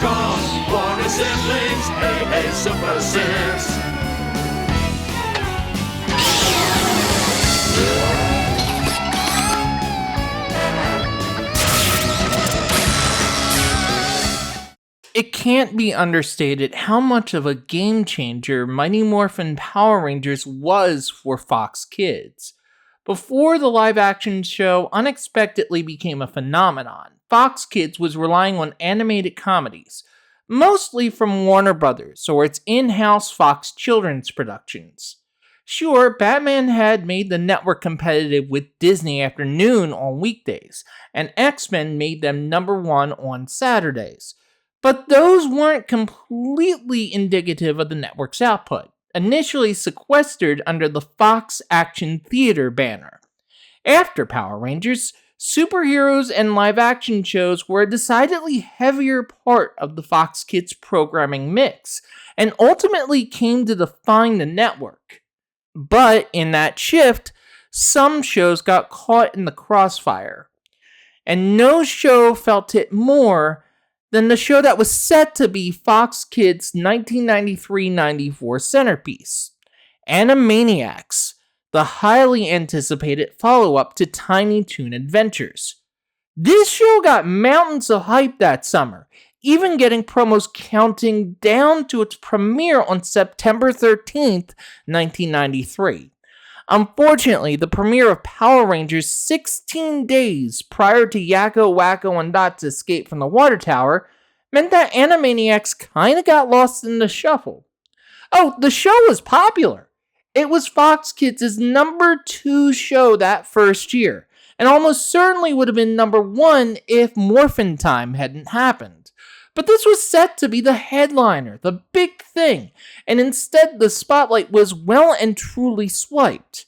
cause Warner siblings, hey, hey, super sis. It can't be understated how much of a game changer Mighty Morphin Power Rangers was for Fox Kids. Before the live-action show unexpectedly became a phenomenon, Fox Kids was relying on animated comedies, mostly from Warner Brothers or its in-house Fox Children's productions. Sure, Batman had made the network competitive with Disney Afternoon on weekdays, and X-Men made them #1 on Saturdays. But those weren't completely indicative of the network's output, initially sequestered under the Fox Action Theater banner. After Power Rangers, superheroes and live-action shows were a decidedly heavier part of the Fox Kids programming mix, and ultimately came to define the network. But in that shift, some shows got caught in the crossfire, and no show felt it more than the show that was set to be Fox Kids' 1993-94 centerpiece, Animaniacs, the highly anticipated follow-up to Tiny Toon Adventures. This show got mountains of hype that summer, even getting promos counting down to its premiere on September 13th, 1993. Unfortunately, the premiere of Power Rangers 16 days prior to Yakko, Wacko, and Dot's escape from the water tower meant that Animaniacs kinda got lost in the shuffle. Oh, the show was popular. It was Fox Kids' #2 show that first year, and almost certainly would have been #1 if Morphin Time hadn't happened. But this was set to be the headliner, the big thing, and instead the spotlight was well and truly swiped.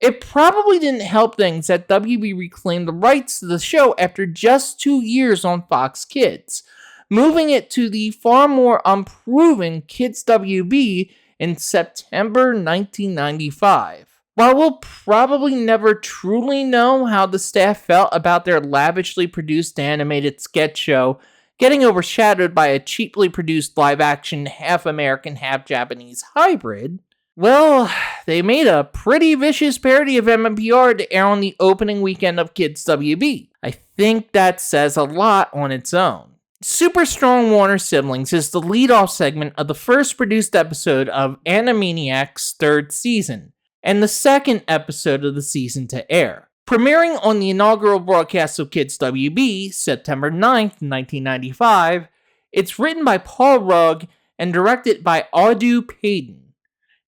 It probably didn't help things that WB reclaimed the rights to the show after just 2 years on Fox Kids, moving it to the far more unproven Kids WB in September 1995. While we'll probably never truly know how the staff felt about their lavishly produced animated sketch show getting overshadowed by a cheaply produced live-action half-American, half-Japanese hybrid, well, they made a pretty vicious parody of MMPR to air on the opening weekend of Kids WB. I think that says a lot on its own. Super Strong Warner Siblings is the lead-off segment of the first produced episode of Animaniacs' 3rd season, and the second episode of the season to air. Premiering on the inaugural broadcast of Kids WB, September 9th, 1995, it's written by Paul Rugg and directed by Audu Payton.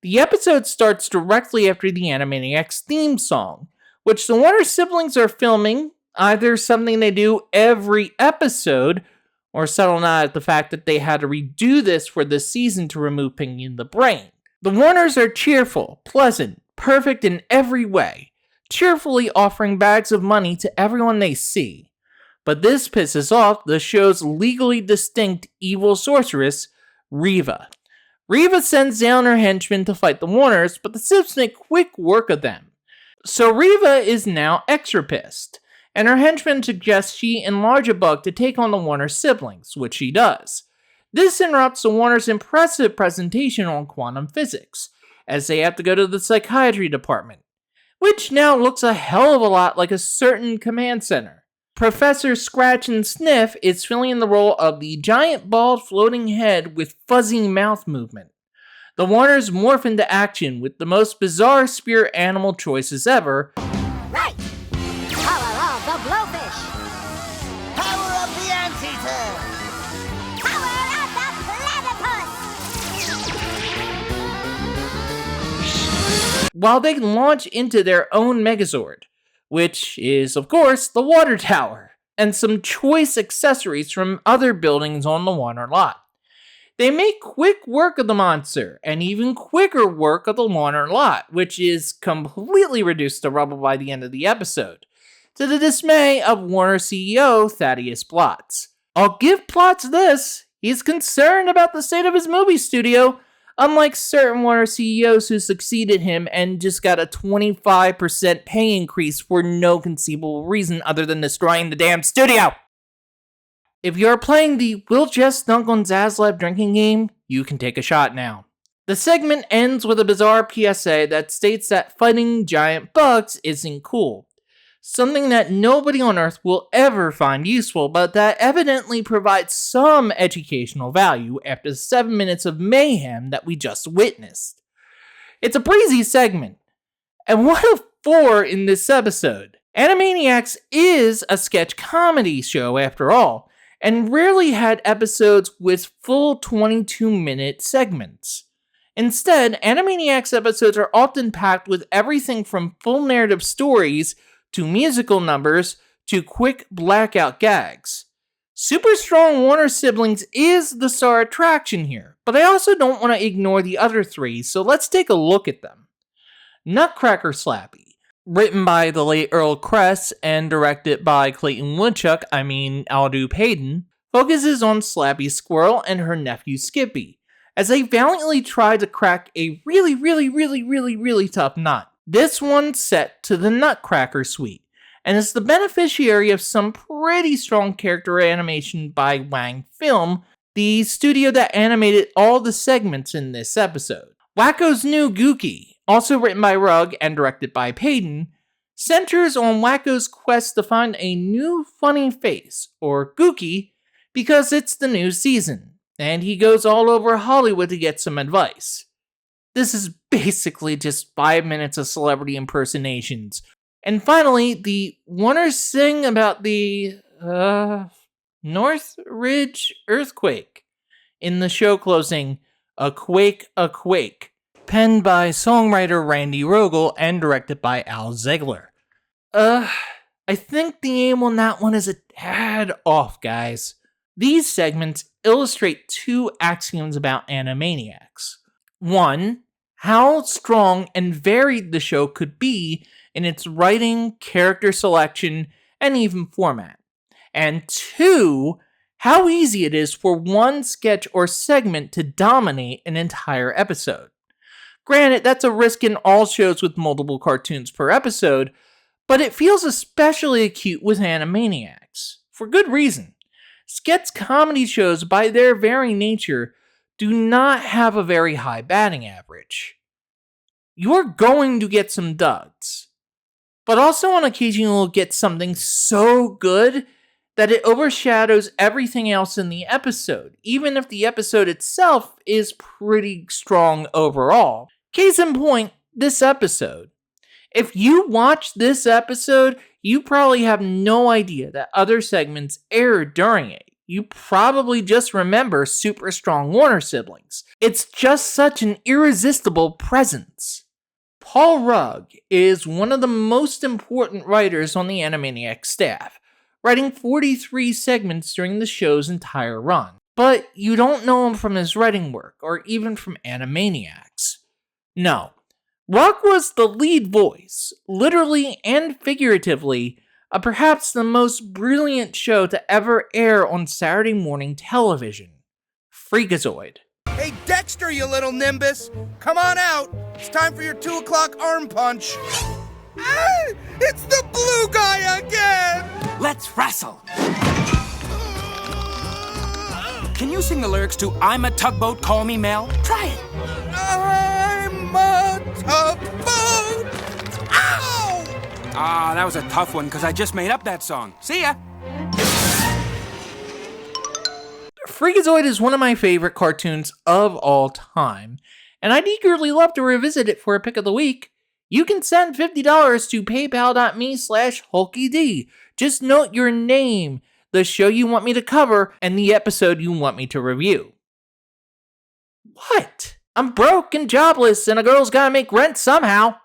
The episode starts directly after the Animaniacs theme song, which the Warner siblings are filming, either something they do every episode, or settle out at the fact that they had to redo this for this season to remove Pinky and the Brain. The Warners are cheerful, pleasant, perfect in every way, cheerfully offering bags of money to everyone they see. But this pisses off the show's legally distinct evil sorceress, Reva. Reva sends down her henchmen to fight the Warners, but the Sips make quick work of them. So Reva is now extra pissed, and her henchmen suggest she enlarge a bug to take on the Warner siblings, which she does. This interrupts the Warners' impressive presentation on quantum physics, as they have to go to the psychiatry department, which now looks a hell of a lot like a certain command center. Professor Scratch and Sniff is filling in the role of the giant bald floating head with fuzzy mouth movement. The Warners morph into action with the most bizarre spirit animal choices ever. Right! Power of the blowfish! Power of the anteater! Power of the platypus! While they launch into their own Megazord, which is, of course, the water tower, and some choice accessories from other buildings on the Warner lot. They make quick work of the monster, and even quicker work of the Warner lot, which is completely reduced to rubble by the end of the episode, to the dismay of Warner CEO Thaddeus Blotz. I'll give Blotz this: he's concerned about the state of his movie studio, unlike certain Warner CEOs who succeeded him and just got a 25% pay increase for no conceivable reason other than destroying the damn studio. If you're playing the Will Jess Dunk on Zaslav drinking game, you can take a shot now. The segment ends with a bizarre PSA that states that fighting giant bugs isn't cool. Something that nobody on Earth will ever find useful, but that evidently provides some educational value after the 7 minutes of mayhem that we just witnessed. It's a breezy segment, and 1 of 4 in this episode. Animaniacs is a sketch comedy show after all, and rarely had episodes with full 22-minute segments. Instead, Animaniacs episodes are often packed with everything from full narrative stories to musical numbers to quick blackout gags. Super Strong Warner Siblings is the star attraction here, but I also don't want to ignore the other 3, so let's take a look at them. Nutcracker Slappy, written by the late Earl Kress and directed by Clayton Aldo Payton, focuses on Slappy Squirrel and her nephew Skippy, as they valiantly try to crack a really tough nut. This one's set to the Nutcracker Suite, and is the beneficiary of some pretty strong character animation by Wang Film, the studio that animated all the segments in this episode. Wacko's New Gookie, also written by Rugg and directed by Payton, centers on Wacko's quest to find a new funny face, or Gookie, because it's the new season, and he goes all over Hollywood to get some advice. This is basically just 5 minutes of celebrity impersonations. And finally, the Warners sing about the Northridge earthquake in the show closing, A Quake, penned by songwriter Randy Rogel and directed by Al Ziegler. I think the aim on that one is a tad off, guys. These segments illustrate 2 axioms about Animaniacs. 1, how strong and varied the show could be in its writing, character selection, and even format. And 2, how easy it is for one sketch or segment to dominate an entire episode. Granted, that's a risk in all shows with multiple cartoons per episode, but it feels especially acute with Animaniacs. For good reason. Sketch comedy shows, by their very nature, do not have a very high batting average. You're going to get some duds, but also on occasion you'll get something so good that it overshadows everything else in the episode, even if the episode itself is pretty strong overall. Case in point, this episode. If you watch this episode, you probably have no idea that other segments aired during it. You probably just remember Super Strong Warner Siblings. It's just such an irresistible presence. Paul Rugg is one of the most important writers on the Animaniacs staff, writing 43 segments during the show's entire run. But you don't know him from his writing work, or even from Animaniacs. No. Rugg was the lead voice, literally and figuratively, of perhaps the most brilliant show to ever air on Saturday morning television, Freakazoid. Hey Dexter, you little nimbus! Come on out! It's time for your 2 o'clock arm punch! Ah, it's the blue guy again! Let's wrestle! Can you sing the lyrics to I'm a Tugboat, Call Me Mel? Try it! I'm a tugboat! Ow! Ah, that was a tough one, because I just made up that song. See ya! Freakazoid is one of my favorite cartoons of all time, and I'd eagerly love to revisit it for a pick of the week. You can send $50 to paypal.me/HulkyD. Just note your name, the show you want me to cover, and the episode you want me to review. What? I'm broke and jobless, and a girl's gotta make rent somehow.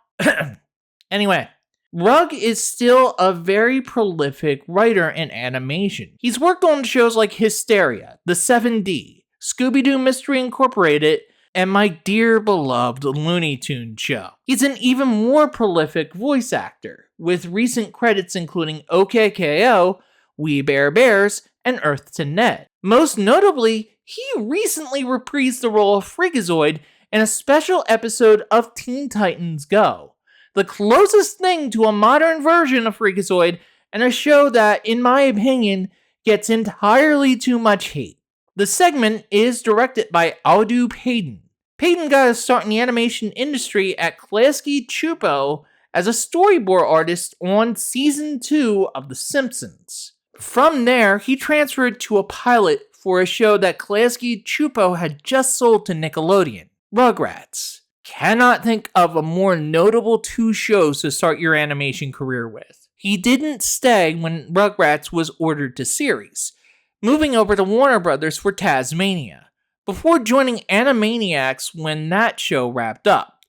Anyway, Rugg is still a very prolific writer in animation. He's worked on shows like Hysteria, The 7D, Scooby-Doo Mystery Incorporated, and my dear beloved Looney Tunes show. He's an even more prolific voice actor, with recent credits including OKKO, We Bare Bears, and Earth to Ned. Most notably, he recently reprised the role of Freakazoid in a special episode of Teen Titans Go, the closest thing to a modern version of Freakazoid, and a show that, in my opinion, gets entirely too much hate. The segment is directed by Aldo Payton. Payton got his start in the animation industry at BLUESKY Chupo as a storyboard artist on season 2 of The Simpsons. From there, he transferred to a pilot for a show that BLUESKY Chupo had just sold to Nickelodeon, Rugrats. Cannot think of a more notable 2 shows to start your animation career with. He didn't stay when Rugrats was ordered to series, moving over to Warner Brothers for Tasmania, before joining Animaniacs when that show wrapped up.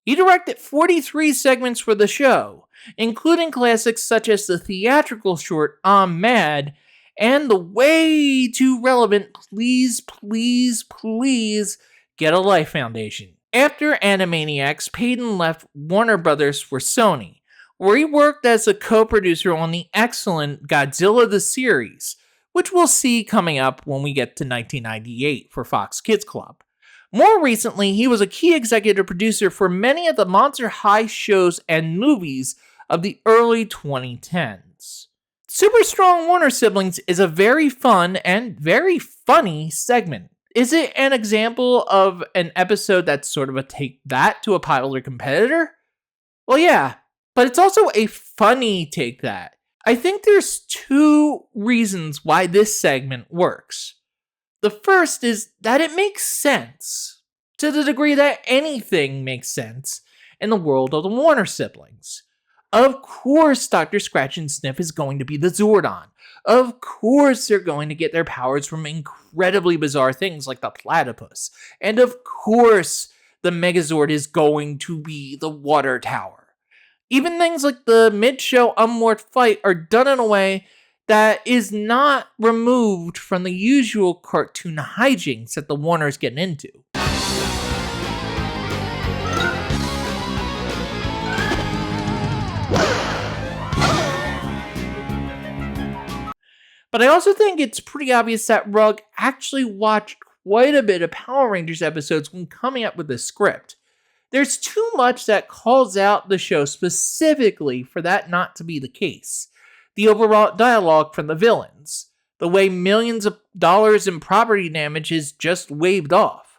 He directed 43 segments for the show, including classics such as the theatrical short I'm Mad and the way too relevant Please, Please, Please Get a Life Foundation. After Animaniacs, Payton left Warner Brothers for Sony, where he worked as a co-producer on the excellent Godzilla the Series, which we'll see coming up when we get to 1998 for Fox Kids Club. More recently, he was a key executive producer for many of the Monster High shows and movies of the early 2010s. Super Strong Warner Siblings is a very fun and very funny segment. Is it an example of an episode that's sort of a take that to a popular competitor? Well, yeah, but it's also a funny take that. I think there's 2 reasons why this segment works. The first is that it makes sense, to the degree that anything makes sense in the world of the Warner siblings. Of course, Dr. Scratch and Sniff is going to be the Zordon. Of course, they're going to get their powers from incredibly bizarre things like the platypus. And of course, the Megazord is going to be the water tower. Even things like the mid-show unmoored fight are done in a way that is not removed from the usual cartoon hijinks that the Warners get into. But I also think it's pretty obvious that Rugg actually watched quite a bit of Power Rangers episodes when coming up with the script. There's too much that calls out the show specifically for that not to be the case. The overwrought dialogue from the villains, the way millions of dollars in property damage is just waved off,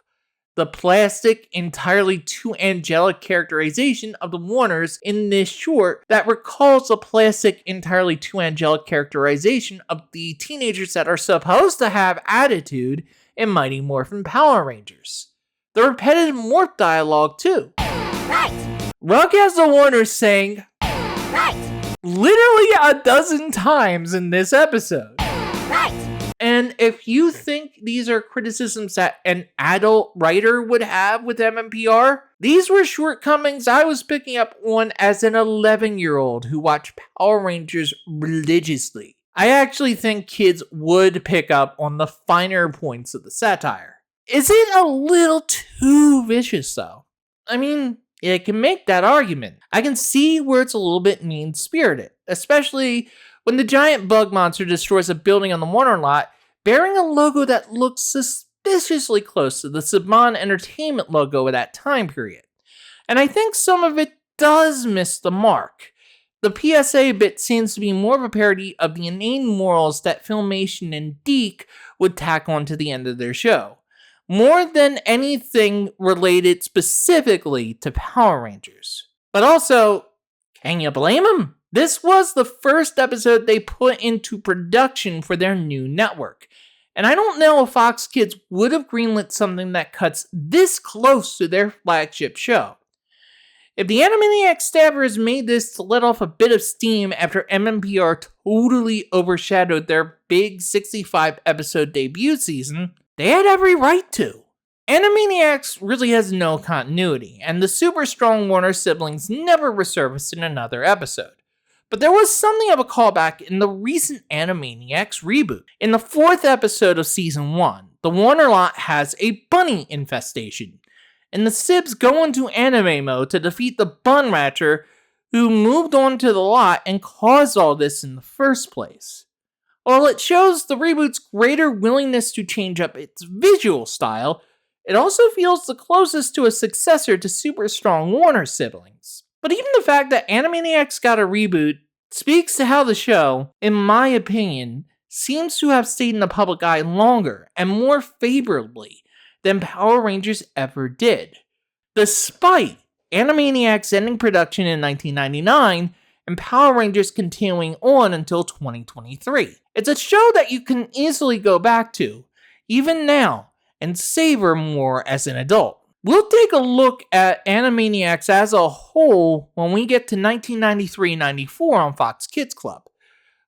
the plastic, entirely too angelic characterization of the Warners in this short that recalls the plastic, entirely too angelic characterization of the teenagers that are supposed to have attitude in Mighty Morphin Power Rangers. The repetitive morph dialogue, too. Right! Rugg has the Warners saying, Right! literally a dozen times in this episode. Right! And if you think these are criticisms that an adult writer would have with MMPR, these were shortcomings I was picking up on as an 11-year-old who watched Power Rangers religiously. I actually think kids would pick up on the finer points of the satire. Is it a little too vicious, though? I mean, it can make that argument. I can see where it's a little bit mean-spirited, especially when the giant bug monster destroys a building on the Warner lot, bearing a logo that looks suspiciously close to the Saban Entertainment logo of that time period. And I think some of it does miss the mark. The PSA bit seems to be more of a parody of the inane morals that Filmation and Deke would tack on to the end of their show, more than anything related specifically to Power Rangers. But also, can you blame them? This was the first episode they put into production for their new network, and I don't know if Fox Kids would have greenlit something that cuts this close to their flagship show. If the Animaniacs staffers made this to let off a bit of steam after MMPR totally overshadowed their big 65-episode debut season, they had every right to. Animaniacs really has no continuity, and the super strong Warner siblings never resurfaced in another episode. But there was something of a callback in the recent Animaniacs reboot. In the 4th episode of Season 1, the Warner lot has a bunny infestation, and the Sibs go into anime mode to defeat the Bun Ratcher who moved onto the lot and caused all this in the first place. While it shows the reboot's greater willingness to change up its visual style, it also feels the closest to a successor to Super Strong Warner siblings. But even the fact that Animaniacs got a reboot speaks to how the show, in my opinion, seems to have stayed in the public eye longer and more favorably than Power Rangers ever did, despite Animaniacs ending production in 1999 and Power Rangers continuing on until 2023. It's a show that you can easily go back to, even now, and savor more as an adult. We'll take a look at Animaniacs as a whole when we get to 1993-94 on Fox Kids Club.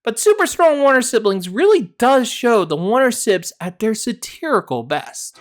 But Super Strong Warner Siblings really does show the Warner Sibs at their satirical best.